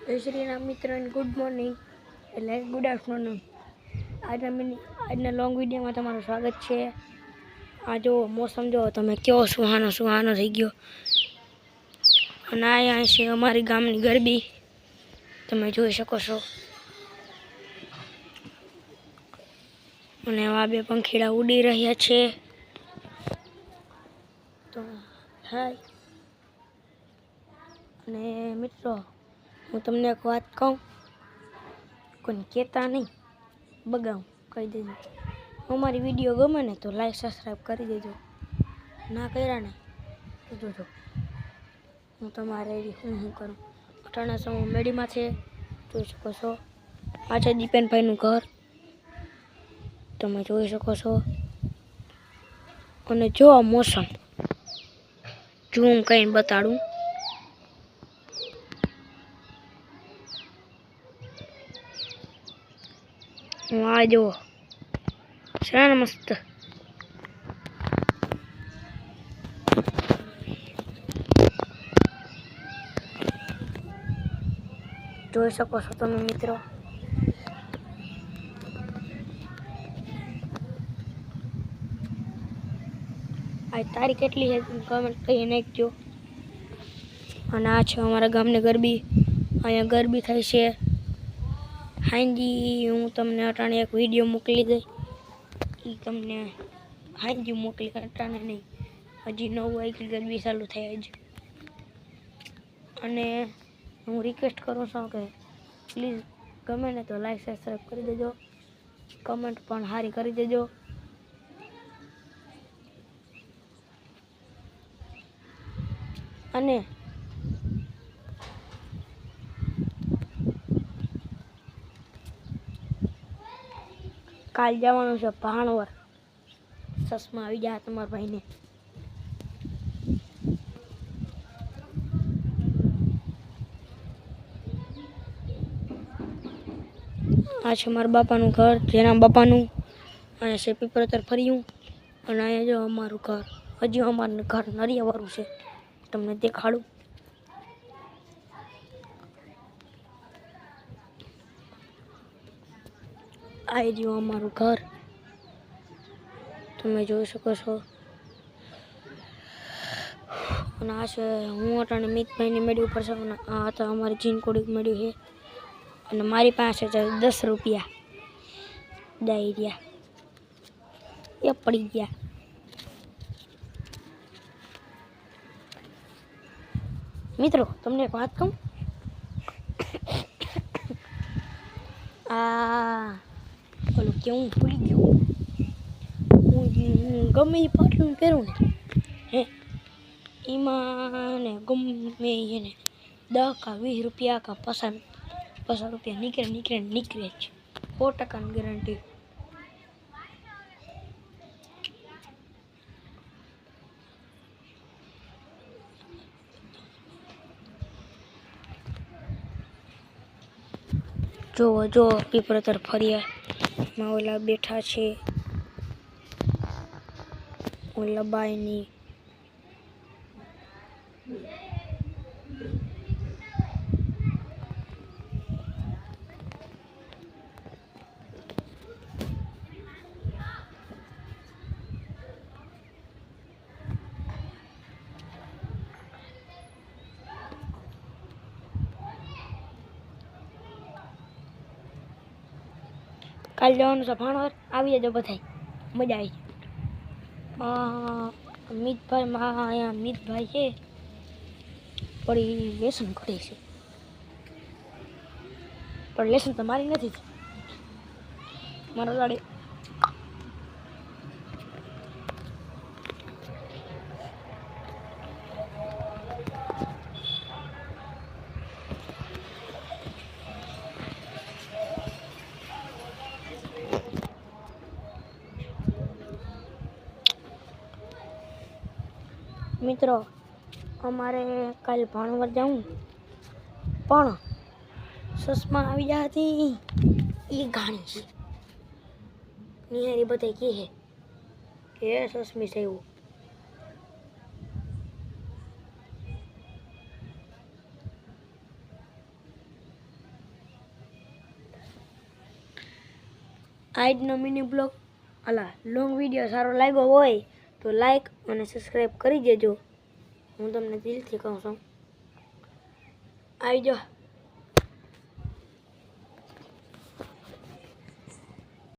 જય શ્રી રામ મિત્રો, good morning એટલે ગુડ આફ્ટરનૂન. આજના લોંગ વિડીયોમાં તમારું સ્વાગત છે. આ જો મોસમ જો તમે કેવો સુહાનો થઈ ગયો. અને અહીંયા છે અમારી ગામની ગરબી, તમે જોઈ શકો છો. અને આ બે પંખીડા ઉડી રહ્યા છે. તો હાય. અને મિત્રો, હું તમને એક વાત કહું, કોઈને કહેતા નહીં, બગાવું કહી દેજો. અમારી વિડીયો ગમે ને તો લાઈક સબસ્ક્રાઈબ કરી દેજો. ના કર્યા ને તો જોજો હું તમારે હું કરું. અટાણા સમૂહ મેડીમાં છે, જોઈ શકો છો. આ છે દીપેનભાઈનું ઘર, તમે જોઈ શકો છો. અને જો આ મોસમ હું કઈ બતાડું, આ જો છે ને મસ્ત. જોઈ શકો છો તમે મિત્રો. આ તારીખ કેટલી છે કમેન્ટ કરી નાખજો. અને આ છે અમારા ગામની ગરબી. અહીંયા ગરબી થાય છે. હાંજી હું તમને અટાણે એક વિડીયો મોકલી દઈ, એ તમને હાંજી મોકલી, અટાણે નહીં. હજી 9 વાગ્યે ગરબી ચાલુ થાય જ. અને હું રિક્વેસ્ટ કરું છું કે પ્લીઝ ગમે ને તો લાઈક સબસ્ક્રાઈબ કરી દેજો, કમેન્ટ પણ સારી કરી દેજો. અને કાલ જવાનું છે ભાણવર, ચશ્મા આવી ગયા તમારા ભાઈને. આ છે મારા બાપાનું ઘર, જેના બાપાનું. અહીંયા છે પીપળતર ફર્યું. અને અહીંયા જો અમારું ઘર, હજી અમારું ઘર નરિયાવાળું છે, તમને દેખાડું. આ રહ્યું અમારું ઘર, તમે જોઈ શકો છો. અને આ છે હું અટાણે મિતભાઈની મેળી ઉપર છું. આ હતા અમારી જીનકોડી મેળ્યું છે. અને મારી પાસે છે 10 રૂપિયા ડાયરિયા, એ પડી ગયા. મિત્રો તમને એક વાત કહું, ઓલું કેવું ભૂલી ગયો. હું ગમે એ પાટલું પહેરું ને હે, એમાં ને ગમે એને 10 કા 20 રૂપિયા કા 50 રૂપિયા નીકળે જ, 100% ગેરંટી. જો પીપળતર ફર્યા માં ઓલા બેઠા છે, ઓલા બાયની. કાલ જવાનું છે ભાણવર, આવી જજો બધા, મજા આવી જાય. મિતભાઈ અહીંયા મિતભાઈ છે, પણ લેસન કરે છે, પણ લેસન તો મારી નથી મારા દાડે. મિત્રો અમારે કાલ ભાણવર જાઉં, પણ ચશ્મા આવી ગયા હતી એ ગાણી છે. નિહારી બધા કહે કે ચશ્મી છે એવું. આજનો મિની બ્લોગ લોંગ વિડીયો સારો લાગ્યો હોય તો લાઈક અને સબસ્ક્રાઈબ કરી દેજો. હું તમને દિલથી કહું છું. આવી જાઓ.